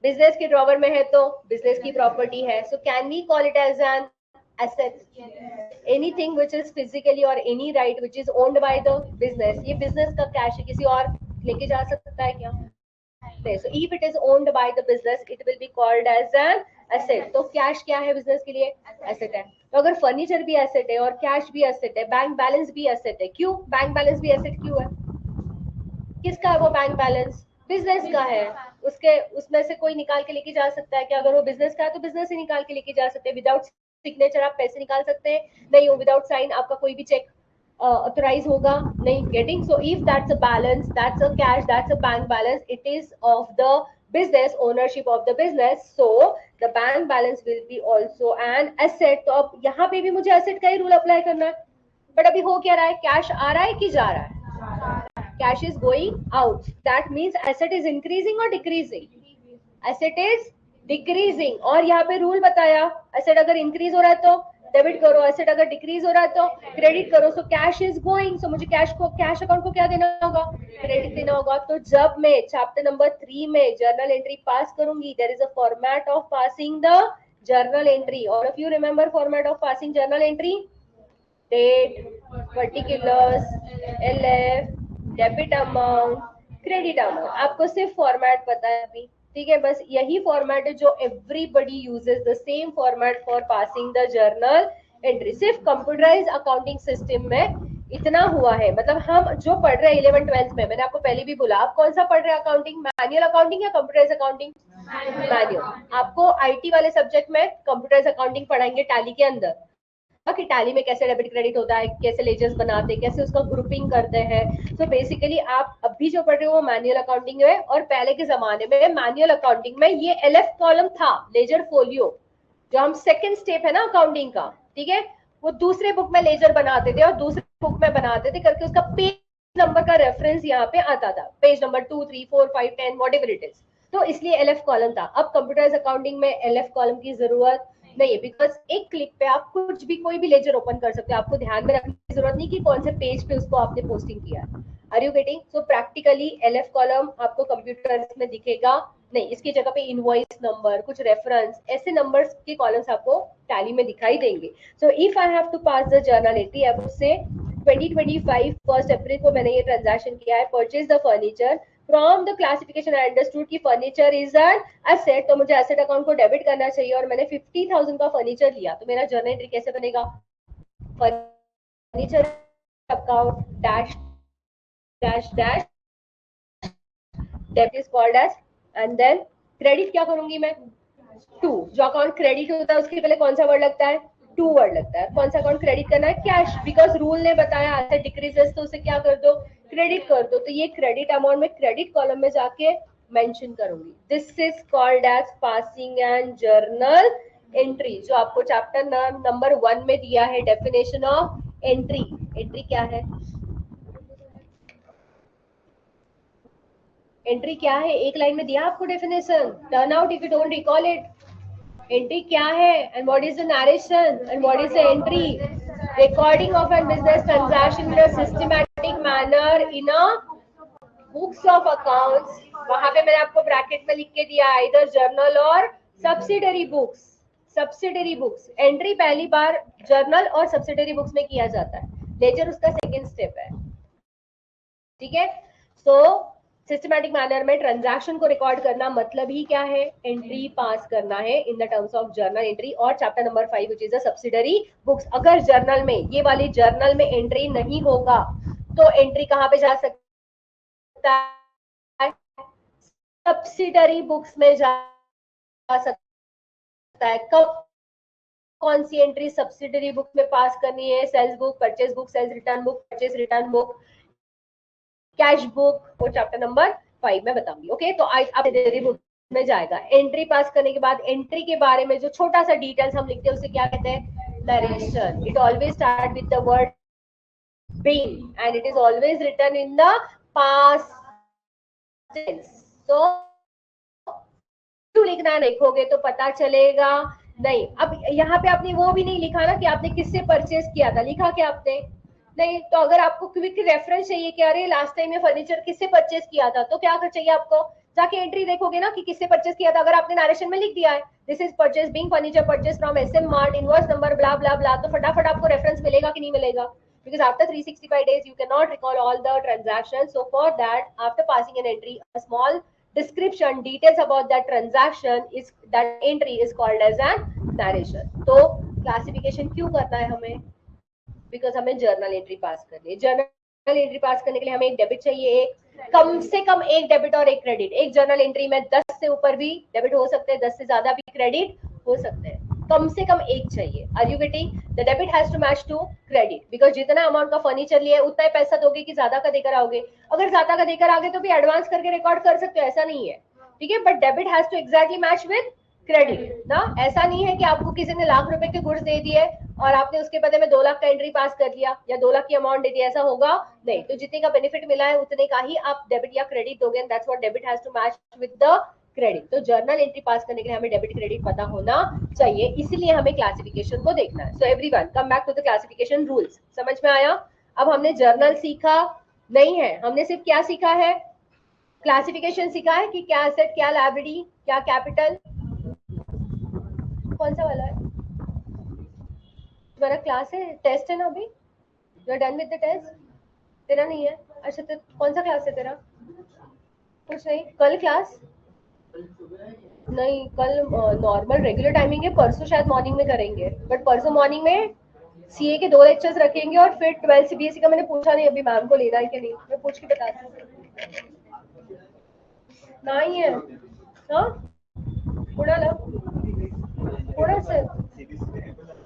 बिजनेस के ड्रॉवर में है तो बिजनेस की प्रॉपर्टी है. So can we call it as an asset? Anything which is physically or any right which is owned by the business, ये business का कैश है, किसी और लेके जा सकता है क्या? नहीं. So if it is owned by the business it will be called as an asset. तो कैश क्या है बिजनेस के लिए? एसेट है. तो अगर फर्नीचर भी एसेट है और कैश भी एसेट है, बैंक बैलेंस भी एसेट है. क्यों बैंक बैलेंस भी एसेट क्यों है? किसका है वो बैंक बैलेंस? बिजनेस का है. उसके उसमें से कोई निकाल के लेके जा सकता है क्या? अगर वो बिजनेस का है तो बिजनेस से निकाल के लेके जा सकते हैं. विदाउट सिग्नेचर आप पैसे निकाल सकते हैं? नहीं हो. विदाउट साइन आपका कोई भी चेक ऑथराइज होगा? नहीं. Getting? So if that's a balance, that's a cash, that's a bank balance, it is of the business, ownership of the business, so the bank balance will be also an asset. तो अब यहाँ पे भी मुझे asset का ही rule apply करना है. But अभी हो क्या रहा है? कैश आ रहा है कि जा रहा है? Cash is going out. That means asset is increasing or decreasing? Asset is decreasing. और यहाँ पे रूल बताया, asset अगर increase हो रहा है तो डेबिट करो, asset अगर decrease हो रहा है तो क्रेडिट करो. So cash is going. So मुझे कैश अकाउंट को क्या देना होगा? क्रेडिट देना होगा. तो जब मैं चैप्टर नंबर 3 में जर्नल एंट्री पास करूंगी, there is a format of passing the journal entry. All of you remember format of passing journal entry? Date, particulars, LF, debit amount, credit amount. आपको सिर्फ फॉर्मेट पता है अभी, ठीक है? बस यही फॉर्मेट है जो everybody uses, the same format for passing the journal entry. सिर्फ कंप्यूटराइज अकाउंटिंग सिस्टम में इतना हुआ है. मतलब हम जो पढ़ रहे हैं 11th-12th में, मैंने आपको पहले भी बोला, आप कौन सा पढ़ रहे हैं अकाउंटिंग? मैनुअल अकाउंटिंग या कंप्यूटराइज अकाउंटिंग? मैनुअल. आपको आईटी वाले सब्जेक्ट में कंप्यूटराइज अकाउंटिंग पढ़ाएंगे टैली के अंदर, कि टैली में कैसे डेबिट क्रेडिट होता है, कैसे लेजर्स बनाते हैं, कैसे उसका ग्रुपिंग करते हैं. सो बेसिकली आप अभी जो पढ़ रहे हो वो मैनुअल अकाउंटिंग है. और पहले के जमाने में मैनुअल अकाउंटिंग में ये एलएफ कॉलम था, लेजर फोलियो, जो हम सेकंड स्टेप है ना अकाउंटिंग का, ठीक है? वो दूसरे बुक में लेजर बनाते थे और दूसरे बुक में बनाते थे करके उसका पेज नंबर का रेफरेंस यहाँ पे आता था, page number 2, 3, 4, 5, 10 whatever it is. तो इसलिए एलएफ कॉलम था. अब कंप्यूटराइज अकाउंटिंग में एलएफ कॉलम की जरूरत नहीं है, बिकॉज एक क्लिक पे आप कुछ भी कोई भी लेजर ओपन कर सकते हो. आपको ध्यान में रखने की जरूरत नहीं कि कौन से पेज पे उसको आपने पोस्टिंग किया. Are you getting? So practically LF column आपको कंप्यूटर में दिखेगा नहीं, इसकी जगह पे इनवॉइस नंबर, कुछ रेफरेंस, ऐसे नंबर्स के कॉलम्स आपको टैली में दिखाई देंगे. So if I have to pass the journal entry, अब से 2025 1 अप्रैल को मैंने ये ट्रांजैक्शन किया है, purchase the furniture. From the classification I understood कि फर्नीचर इज एन एसेट, तो मुझे एसेट अकाउंट को डेबिट करना चाहिए और मैंने 50,000 का फर्नीचर लिया. तो मेरा जर्नल एंट्री कैसे बनेगा? Furniture account dash dash dash debit is called as, and then credit क्या करूंगी मैं? 2. जो अकाउंट क्रेडिट होता है उसके पहले कौन सा वर्ड लगता है? 2 वर्ड लगता है. कौन सा अकाउंट क्रेडिट करना है? कैश. बिकॉज रूल ने बताया एसेट डिक्रीजेस तो उसे क्या कर दो? क्रेडिट कर दो. तो ये क्रेडिट अमाउंट में क्रेडिट कॉलम में जाके मेंशन करूंगी. This is called as passing and journal entry, जो आपको चैप्टर नंबर 1 में दिया है, डेफिनेशन ऑफ एंट्री. एंट्री क्या है? एंट्री क्या है? एक लाइन में दिया आपको definition, turn out if you don't recall it. Entry क्या है and what is the narration and what is the entry? Recording of a business transaction in a systematic manner in a books of accounts. वहां पे मैंने आपको bracket में लिख के दिया इधर जर्नल और subsidiary books. Subsidiary books entry पहली बार जर्नल और सब्सिडरी बुक्स में किया जाता है. लेजर उसका सेकेंड स्टेप है. ठीक है. सो सिस्टमैटिक मैनर में ट्रांजैक्शन को रिकॉर्ड करना मतलब ही क्या है? एंट्री पास करना है in the terms of journal entry और chapter number 5 which is a subsidiary books. अगर जर्नल में ये वाली जर्नल में एंट्री नहीं होगा तो एंट्री कहां पे जा सकता है? सब्सिडरी बुक्स में जा सकता है. कब कौन सी एंट्री सब्सिडरी बुक में पास करनी है? Sales book, purchase book, sales return book, purchase return book, cash book, वो चैप्टर नंबर 5 में बताऊंगी. ओके, तो आप सब्सिडरी बुक में जाएगा. एंट्री पास करने के बाद एंट्री के बारे में जो छोटा सा डिटेल्स हम लिखते हैं उसे क्या कहते हैं? Narration. It always start with the word being and it is always written in the past tense. तो लिखना देखोगे तो पता चलेगा नहीं. अब यहाँ पे आपने वो भी नहीं लिखा ना कि आपने किससे परचेज किया था. लिखा क्या आपने? नहीं. तो अगर आपको क्विक रेफरेंस चाहिए कि अरे लास्ट टाइम में फर्नीचर किससे परचेज किया था, तो क्या चाहिए आपको? जाके एंट्री देखोगे ना कि किससे परचेज किया था. अगर आपने नरेशन में लिख दिया है this is purchase being furniture purchase from SM mart, invoice number blah blah blah, तो फटाफट आपको रेफरेंस मिलेगा कि नहीं मिलेगा? Because after 365 days you cannot recall all the transactions. So for that, after passing an entry, a small description details about that transaction is that entry is called as an narration. तो classification क्यों करना है हमें? Because हमें journal entry पास करनी है. Journal entry pass करने के लिए हमें एक डेबिट चाहिए, एक कम से कम एक डेबिट और एक क्रेडिट. एक जर्नल एंट्री में 10 से ऊपर भी डेबिट हो सकते हैं, 10 से ज्यादा भी क्रेडिट हो सकते हैं. कम से कम एक चाहिए. Are you getting? The debit has to match to credit. Because जितना अमाउंट का फर्नीचर लिया है उतना ही पैसा दोगे कि ज्यादा का देकर आओगे? अगर ज्यादा का देकर आगे तो भी एडवांस करके रिकॉर्ड कर सकते हो, ऐसा नहीं है. ठीक है, but debit has to exactly match with credit ना. ऐसा नहीं है कि आपको किसी ने लाख रुपए के गुड्स दे दिए और आपने उसके बदले में 2 लाख का एंट्री पास कर दिया या 2 लाख की अमाउंट दे दी. ऐसा होगा नहीं. तो जितने का बेनिफिट मिला है उतने का ही आप डेबिट या क्रेडिट दोगे. And that's what debit has to match with the credit. तो जर्नल एंट्री पास करने के लिए हमें डेबिट क्रेडिट पता होना चाहिए. इसीलिए हमें क्लासिफिकेशन को देखना है. So everyone come back to the classification rules. समझ में आया? अब हमने जर्नल सीखा नहीं है, हमने सिर्फ क्या सीखा है? क्लासिफिकेशन सीखा है कि क्या एसेट, क्या लायबिलिटी, क्या कैपिटल. कौन सा वाला है तुम्हारा? क्लास है, टेस्ट है ना अभी? You are done with the test? तेरा नहीं है? अच्छा, तो कौन सा क्लास है तेरा? कुछ नहीं. कल क्लास नहीं, कल नॉर्मल रेगुलर टाइमिंग है. परसों शायद मॉर्निंग में करेंगे, बट परसों मॉर्निंग में सीए के 2 लेक्चर्स रखेंगे और फिर 12 सीबीएसई का मैंने पूछा नहीं अभी मैम को लेना है कि नहीं. मैं पूछ के बताती हूँ. नहीं है हाँ कुणाला कुणाचं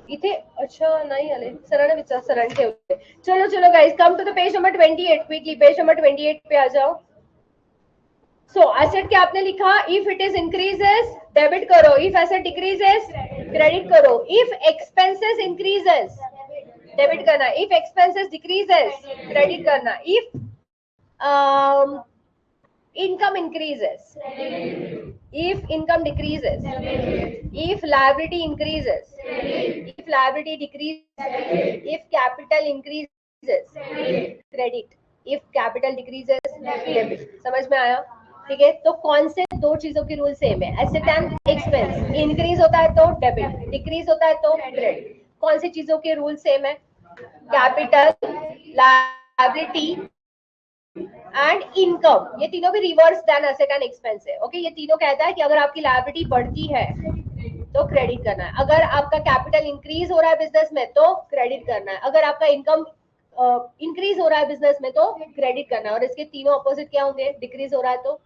इथे. अच्छा नाही आले. सरांना विचार, सरांनी ठेवले. चलो चलो guys, come to the page number 28. Quickly page number 28 पे आ जाओ. सो एसेट क्या आपने लिखा? If it is increases debit करो, इफ एसेट डिक्रीजेस क्रेडिट करो, इफ एक्सपेंसेस इंक्रीजेस डेबिट करना, इफ एक्सपेंसेस डिक्रीजेस क्रेडिट करना, if income increases, if income decreases, if liability increases, if liability decreases, if capital increases, credit, if capital decreases, debit. समझ में आया? ठीक है. तो कौन से दो चीजों की रूल सेम है? Asset and expense. इंक्रीज होता है तो डेबिट, डिक्रीज होता है तो क्रेडिट. कौन सी चीजों के रूल सेम है? Capital, liability and income. ये तीनों भी reverse then asset and expense है. ओके, ये तीनों कहता है कि अगर आपकी लायबिलिटी बढ़ती है तो क्रेडिट करना है, अगर आपका कैपिटल इंक्रीज हो रहा है बिजनेस में तो क्रेडिट करना है, अगर आपका इनकम इंक्रीज हो रहा है बिजनेस में तो क्रेडिट करना है. और इसके तीनों अपोजिट क्या होंगे? डिक्रीज हो रहा है तो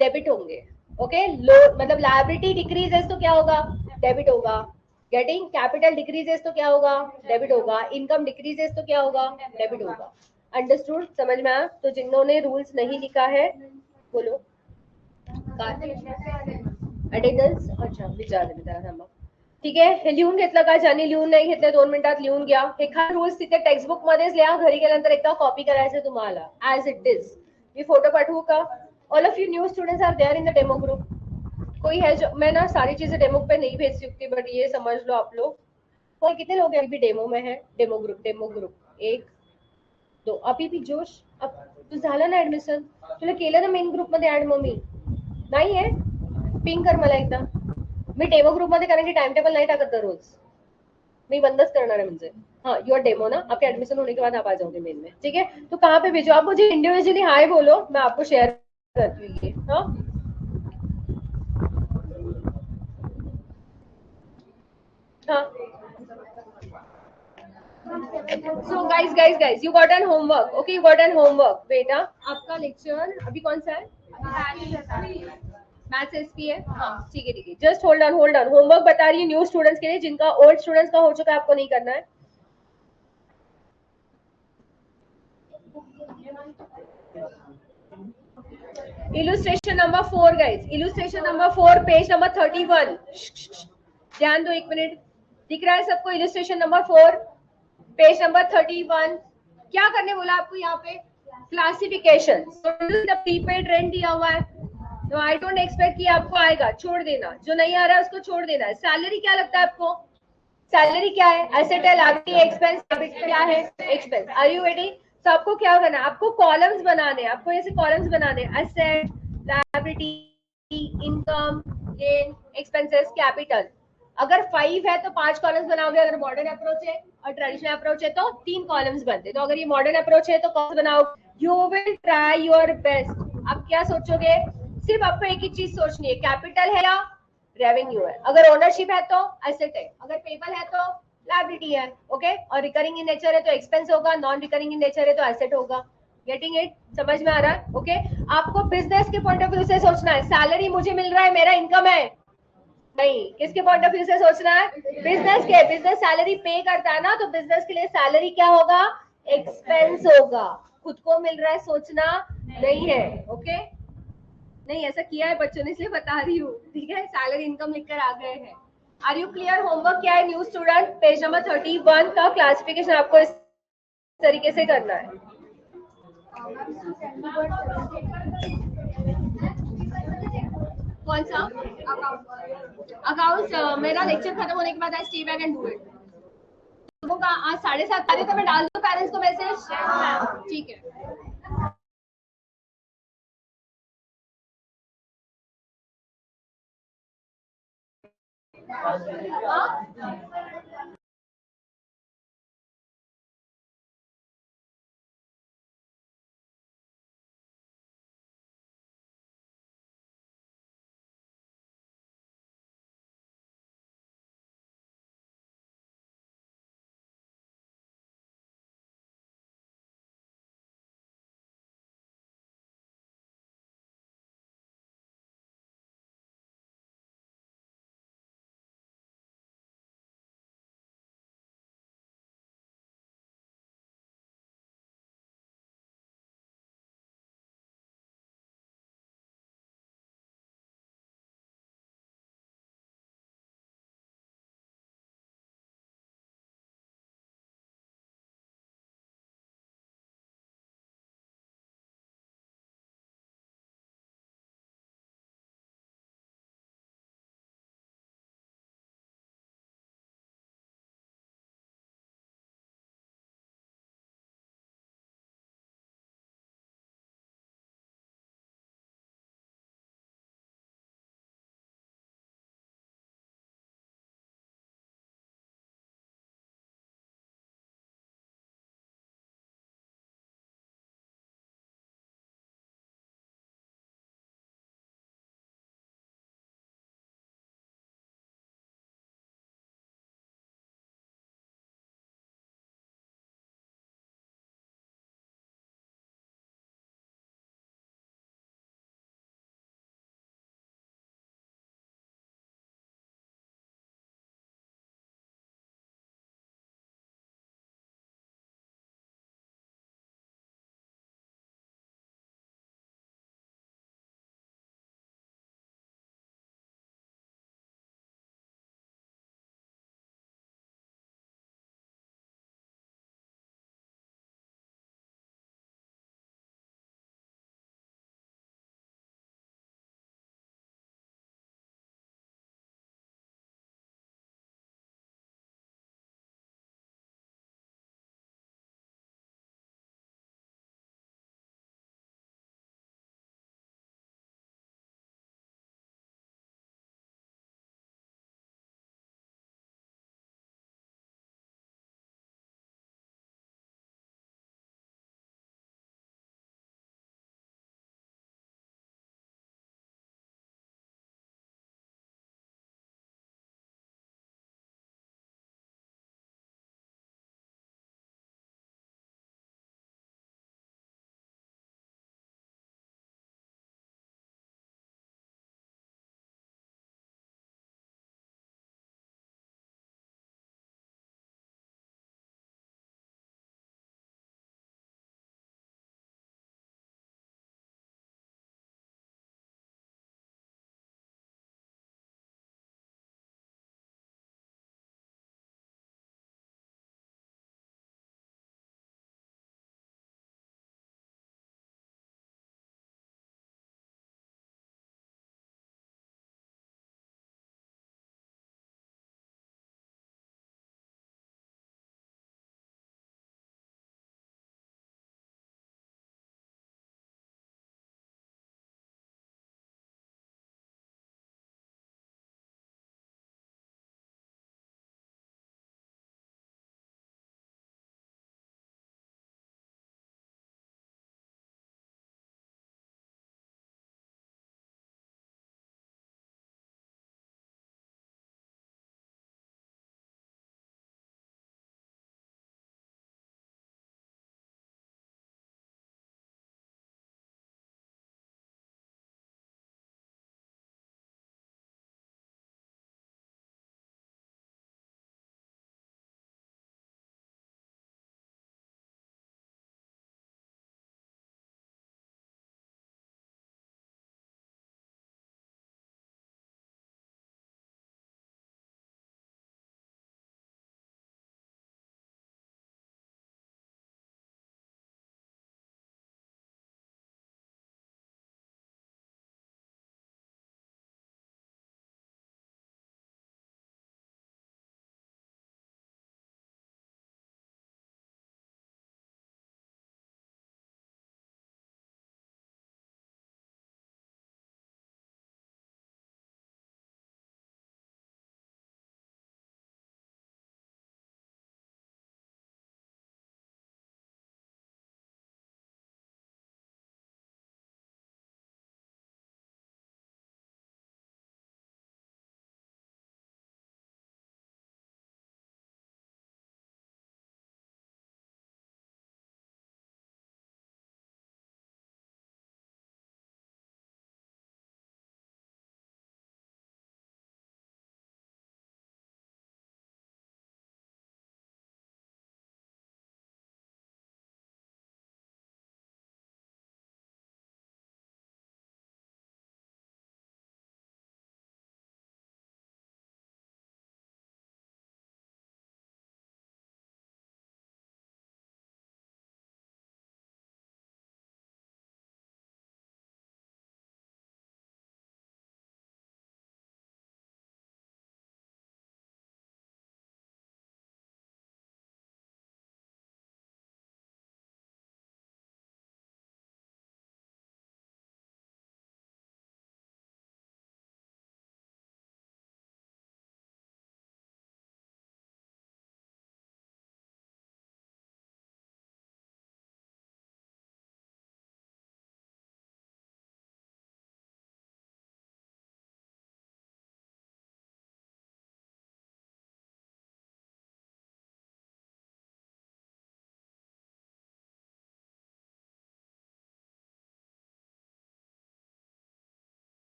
डेबिट होंगे. ओके, लो मतलब लायबिलिटी डिक्रीजेस तो क्या होगा? डेबिट होगा. गेटिंग? कैपिटल डिक्रीजेस तो क्या होगा? डेबिट होगा. इनकम डिक्रीजेस तो क्या होगा? डेबिट होगा. अंडरस्टूड? समझ में आया? तो जिन्होंने रूल्स नहीं लिखा है बोलो. अटेंडन्स अच्छा विचारले जरा थांबा. ठीक आहे, लिहून घेतलं का? ज्यांनी लिहून नाही घेतलं 2 मिनिटात लिहून घ्या. हे खास रूल्स तिथे टेक्स्टबुक मध्येच लिहा. घरी गेल्यानंतर एकदा कॉपी करायचं तुम्हाला ऍज इट इज. मी फोटो पाठवू का? All of you new students are there in the demo group. कोई है जो, मैं ना सारी चीजें डेमो पे नहीं भेज सकती, बट ये समझ लो आप लोग. और कितने लोग अभी भी डेमो में है? Demo group 1 2. अभी भी जोश. अब तू झालं ना ऍडमिशन, तुला केलं ना मेन ग्रुप मध्ये ऍड? मग मी नाही आहे. पिंग कर मला एकदा. मी डेमो ग्रुप मध्ये, कारण की टाइम टेबल नहीं टाकत दररोज. मैं बंदच करना है मुझे. हाँ, योर डेमो ना, आपके एडमिशन होने के बाद आप आ जाओगे मेन में, ठीक है? तो कहाँ पे भेजो? आप मुझे इंडिविजुअली हाय बोलो, मैं आपको शेयर करती हूँ ये. हाँ, हाँ. So guys, you got an homework. Okay, you got an homework. बेटा, आपका लेक्चर अभी कौन सा है? मैथ्स एसपी है. हाँ, ठीक है ठीक है. Just hold on. होमवर्क बता रही है न्यू स्टूडेंट्स के लिए, जिनका ओल्ड स्टूडेंट्स का हो चुका है आपको नहीं करना है. Illustration number 4 guys. Illustration number 4, page number 31. ध्यान दो, 1 मिनट. दिख रहा है सबको? Illustration number 4, page number 31. क्या करने बोला आपको यहाँ पे? क्लासिफिकेशन. प्रीपेड रेंट दिया हुआ है, तो आई डोंट एक्सपेक्ट कि आपको आएगा. छोड़ देना, जो नहीं आ रहा है उसको छोड़ देना है. सैलरी क्या लगता है आपको? सैलरी क्या है? एसेट है, लायबिलिटी, एक्सपेंस. क्या है? एक्सपेंस. Are you ready? तो आपको क्या करना है? आपको कॉलम्स बनाने हैं. आपको ऐसे कॉलम्स बनाने हैं: asset, liability, income, gain, expenses, capital. अगर 5 है तो 5 कॉलम्स बनाओगे. अगर मॉडर्न अप्रोच है और ट्रेडिशनल अप्रोच है तो 3 कॉलम्स बनते. तो अगर ये मॉडर्न अप्रोच है तो कॉलम्स बनाओ. You will try your best. आप क्या सोचोगे? सिर्फ आपको एक ही चीज सोचनी है: कैपिटल है या रेवेन्यू है. अगर ओनरशिप है तो एसेट है, अगर पेबल है तो लायबिलिटी है. ओके, और रिकरिंग इन नेचर है तो एक्सपेंस होगा, नॉन रिकरिंग इन नेचर है तो एसेट होगा. Getting it? समझ में आ रहा है? ओके. आपको बिजनेस के पॉइंट ऑफ व्यू से सोचना है. सैलरी मुझे मिल रहा है, मेरा इनकम है. नहीं, किसके पॉइंट ऑफ व्यू से सोचना है? बिजनेस के. बिजनेस सैलरी पे करता है ना, तो बिजनेस के लिए सैलरी क्या होगा? एक्सपेंस होगा. खुद को मिल रहा है सोचना नहीं है. ओके, नहीं ऐसा किया है बच्चों ने, इसलिए बता रही हूँ. ठीक है, सैलरी इनकम लिखकर आ गए हैं. Are you clear? होमवर्क क्या है न्यू स्टूडेंट? पेज नंबर 31 का क्लासिफिकेशन आपको इस तरीके से करना है. कौन सा? अकाउंट्स. मेरा लेक्चर खत्म होने के बाद I stay back and do it. लोगों का आज 7:30 तारीख तो मैं डाल दूं पेरेंट्स को मैसेज? ठीक है. हाँ?